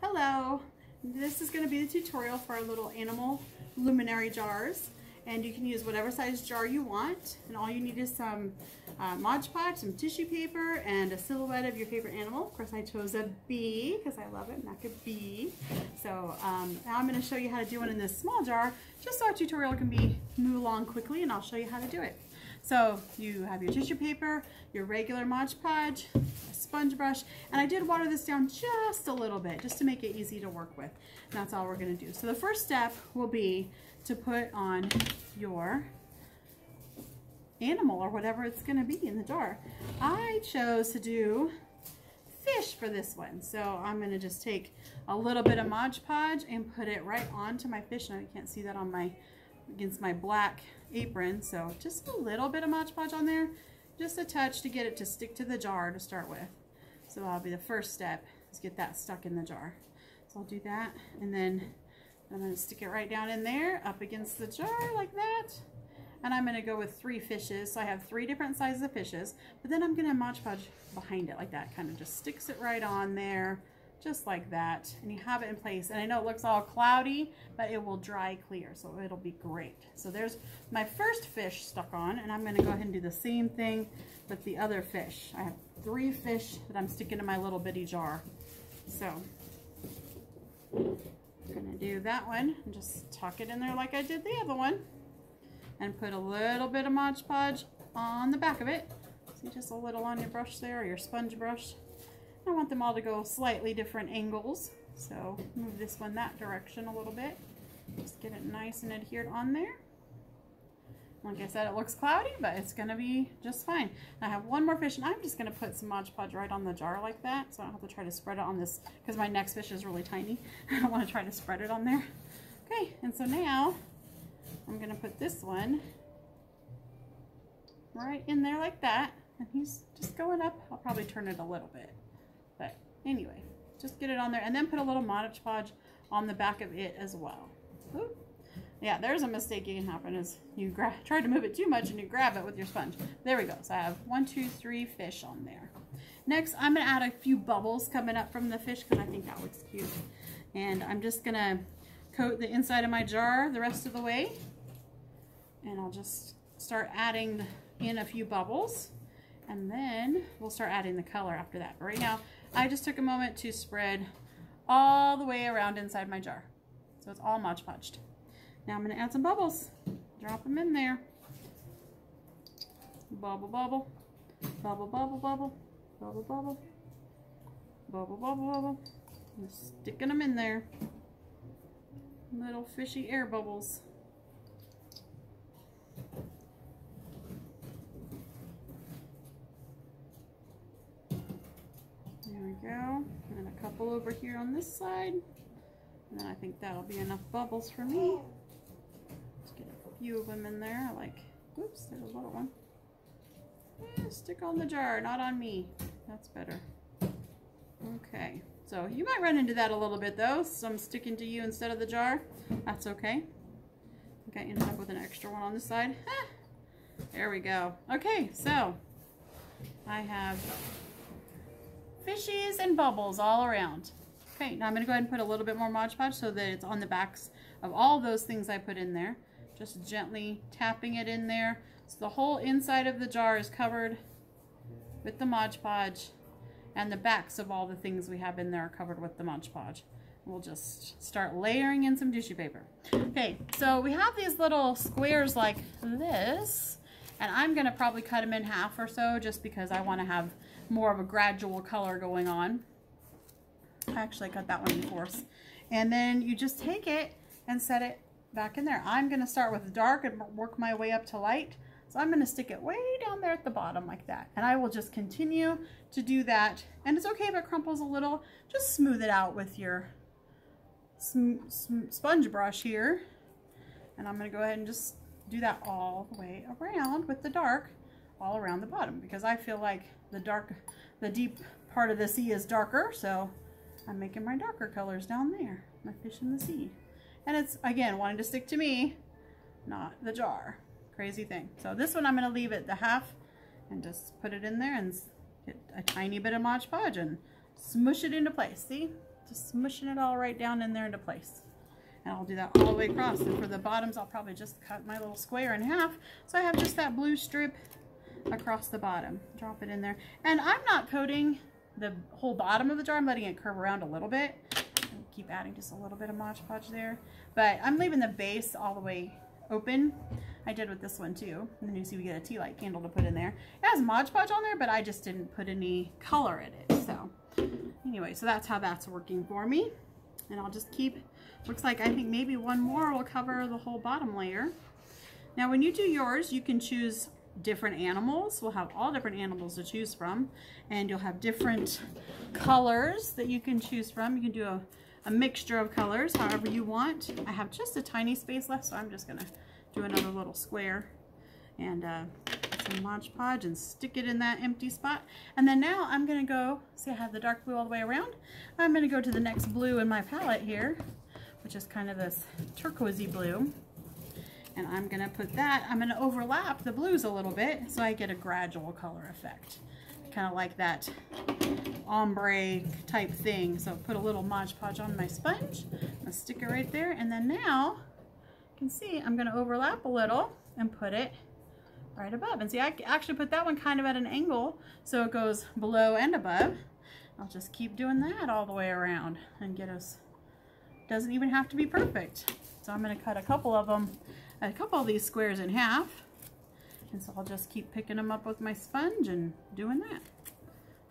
Hello, this is going to be the tutorial for our little animal luminary jars, and you can use whatever size jar you want, and all you need is some Mod Podge, some tissue paper, and a silhouette of your favorite animal. Of course I chose a bee because I love it, Mac a bee. So now I'm going to show you how to do one in this small jar just so our tutorial can move along quickly, and I'll show you how to do it. So you have your tissue paper, your regular Mod Podge, a sponge brush, and I did water this down just a little bit just to make it easy to work with. And that's all we're going to do. So the first step will be to put on your animal or whatever it's going to be in the jar. I chose to do fish for this one. So I'm going to just take a little bit of Mod Podge and put it right onto my fish. Now you can't see that on against my black apron, so just a little bit of Mod Podge on there, just a touch to get it to stick to the jar to start with. So that'll be the first step, is get that stuck in the jar. So I'll do that, and then I'm going to stick it right down in there up against the jar like that. And I'm going to go with 3 fishes, so I have 3 different sizes of fishes, but then I'm going to Mod Podge behind it like that, kind of just sticks it right on there, just like that, and you have it in place. And I know it looks all cloudy, but it will dry clear, so it'll be great. So there's my first fish stuck on, and I'm going to go ahead and do the same thing with the other fish. I have 3 fish that I'm sticking in my little bitty jar. So I'm going to do that one and just tuck it in there like I did the other one, and put a little bit of Mod Podge on the back of it. See, just a little on your brush there, or your sponge brush. I want them all to go slightly different angles, so move this one that direction a little bit. Just get it nice and adhered on there. Like I said, it looks cloudy, but it's going to be just fine. And I have one more fish, and I'm just going to put some Mod Podge right on the jar like that, so I don't have to try to spread it on this, because my next fish is really tiny. I don't want to try to spread it on there. Okay, and so now I'm going to put this one right in there like that, and he's just going up. I'll probably turn it a little bit. But anyway, just get it on there, and then put a little Mod Podge on the back of it as well. Ooh. Yeah, there's a mistake you can happen, is you try to move it too much and you grab it with your sponge. There we go. So I have 1, 2, 3 fish on there. Next, I'm going to add a few bubbles coming up from the fish because I think that looks cute. And I'm just going to coat the inside of my jar the rest of the way. And I'll just start adding in a few bubbles. And then we'll start adding the color after that. But right now, I just took a moment to spread all the way around inside my jar. So it's all Mod Podged. Now I'm going to add some bubbles. Drop them in there. Bubble, bubble. Bubble, bubble, bubble. Bubble, bubble. Bubble, bubble, bubble. Just sticking them in there. Little fishy air bubbles. There we go. And a couple over here on this side. And then I think that'll be enough bubbles for me. Let's get a few of them in there. Like, whoops, there's a little one. Yeah, stick on the jar, not on me. That's better. Okay, so you might run into that a little bit though. Some sticking to you instead of the jar. That's okay. I think I ended up with an extra one on this side. There we go. Okay, so I have fishies and bubbles all around. Okay, now I'm going to go ahead and put a little bit more Mod Podge so that it's on the backs of all those things I put in there. Just gently tapping it in there. So the whole inside of the jar is covered with the Mod Podge, and the backs of all the things we have in there are covered with the Mod Podge. We'll just start layering in some tissue paper. Okay, so we have these little squares like this, and I'm going to probably cut them in half or so just because I want to have more of a gradual color going on. I actually cut that one in 4ths. And then you just take it and set it back in there. I'm going to start with dark and work my way up to light. So I'm going to stick it way down there at the bottom like that. And I will just continue to do that. And it's okay if it crumples a little. Just smooth it out with your sponge brush here. And I'm going to go ahead and just do that all the way around with the dark all around the bottom. Because I feel like the deep part of the sea is darker. So I'm making my darker colors down there, my fish in the sea. And it's, again, wanting to stick to me, not the jar. Crazy thing. So this one I'm going to leave it the half and just put it in there and get a tiny bit of Mod Podge and smush it into place. See? Just smushing it all right down in there into place. And I'll do that all the way across. And for the bottoms, I'll probably just cut my little square in half. So I have just that blue strip across the bottom. Drop it in there. And I'm not coating the whole bottom of the jar. I'm letting it curve around a little bit. And keep adding just a little bit of Mod Podge there. But I'm leaving the base all the way open. I did with this one too. And then you see we get a tea light candle to put in there. It has Mod Podge on there, but I just didn't put any color in it. So anyway, so that's how that's working for me. And I'll just keep, looks like I think maybe one more will cover the whole bottom layer. Now when you do yours, you can choose different animals. We'll have all different animals to choose from, and you'll have different colors that you can choose from. You can do a mixture of colors however you want. I have just a tiny space left, so I'm just gonna do another little square and some Mod Podge and stick it in that empty spot. And then now I'm gonna go, see I have the dark blue all the way around. I'm gonna go to the next blue in my palette here, which is kind of this turquoisey blue. And I'm gonna put that, I'm gonna overlap the blues a little bit so I get a gradual color effect. Kind of like that ombre type thing. So put a little Mod Podge on my sponge. I'm gonna stick it right there. And then now, you can see I'm gonna overlap a little and put it right above. And see, I actually put that one kind of at an angle so it goes below and above. I'll just keep doing that all the way around and get us, doesn't even have to be perfect. So I'm gonna cut a couple of these squares in half. And so I'll just keep picking them up with my sponge and doing that.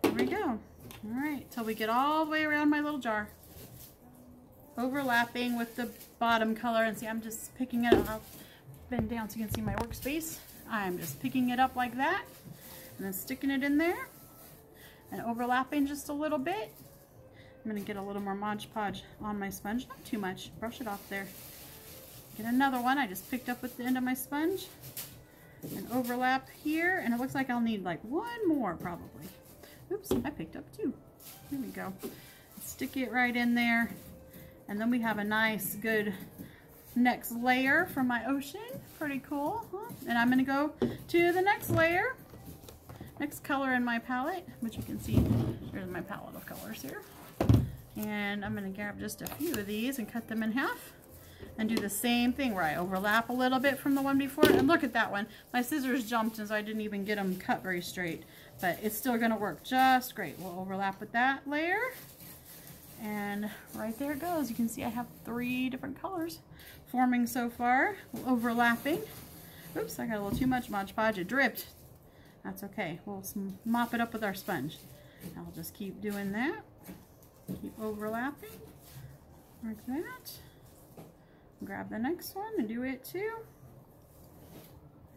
There we go. All right, till we get all the way around my little jar. Overlapping with the bottom color. And see, I'm just picking it up. I'll bend down so you can see my workspace. I'm just picking it up like that and then sticking it in there and overlapping just a little bit. I'm going to get a little more Mod Podge on my sponge, not too much, brush it off there. Get another one I just picked up with the end of my sponge and overlap here, and it looks like I'll need like one more probably. Oops, I picked up two. There we go. Stick it right in there, and then we have a nice good next layer for my ocean. Pretty cool, huh? And I'm gonna go to the next layer, next color in my palette, which you can see, there's my palette of colors here. And I'm gonna grab just a few of these and cut them in half and do the same thing where I overlap a little bit from the one before. And look at that one. My scissors jumped and so I didn't even get them cut very straight, but it's still gonna work just great. We'll overlap with that layer. And right there it goes. You can see I have 3 different colors forming so far, overlapping. Oops, I got a little too much Mod Podge. It dripped. That's okay. We'll mop it up with our sponge. I'll just keep doing that. Keep overlapping like that. Grab the next one and do it too.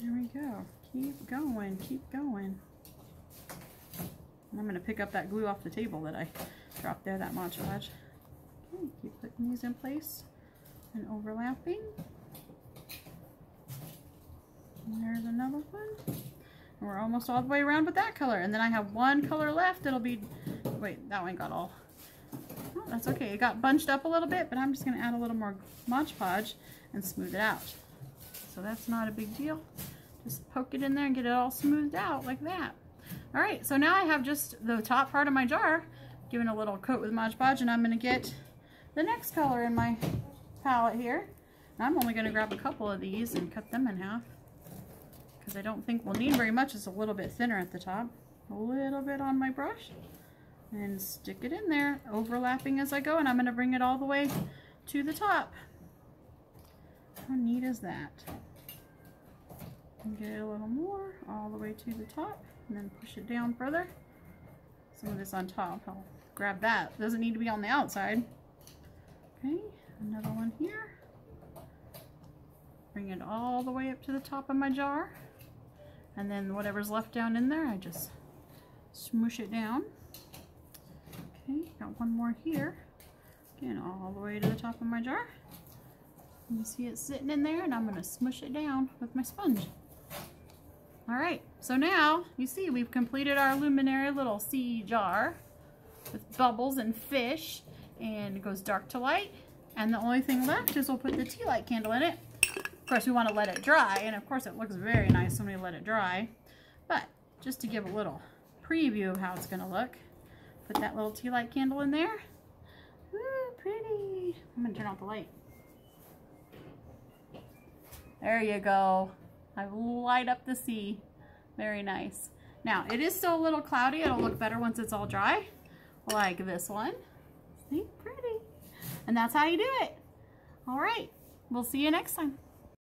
There we go. Keep going. Keep going. And I'm going to pick up that glue off the table that I dropped there, that Mod Podge. Okay, keep putting these in place and overlapping. And there's another one. And we're almost all the way around with that color. And then I have one color left. It'll be, wait, that one got all, oh, that's okay. It got bunched up a little bit, but I'm just going to add a little more Mod Podge and smooth it out. So that's not a big deal. Just poke it in there and get it all smoothed out like that. All right, so now I have just the top part of my jar given a little coat with Mod Podge, and I'm going to get the next color in my palette here. And I'm only going to grab a couple of these and cut them in half because I don't think we'll need very much. It's a little bit thinner at the top. A little bit on my brush and stick it in there, overlapping as I go, and I'm going to bring it all the way to the top. How neat is that? And get it a little more all the way to the top and then push it down further. Some of this on top, I'll grab that. It doesn't need to be on the outside. Okay, another one here. Bring it all the way up to the top of my jar. And then whatever's left down in there, I just smoosh it down. Okay, got one more here. Again, all the way to the top of my jar. You see it sitting in there, and I'm going to smush it down with my sponge. Alright, so now you see we've completed our luminary little sea jar with bubbles and fish, and it goes dark to light, and the only thing left is we'll put the tea light candle in it. Of course we want to let it dry, and of course it looks very nice when we let it dry, but just to give a little preview of how it's going to look, put that little tea light candle in there, Ooh, pretty. I'm gonna turn off the light. There you go. I light up the sea. Very nice. Now, it is still a little cloudy. It'll look better once it's all dry. Like this one. See? Pretty. And that's how you do it. All right. We'll see you next time.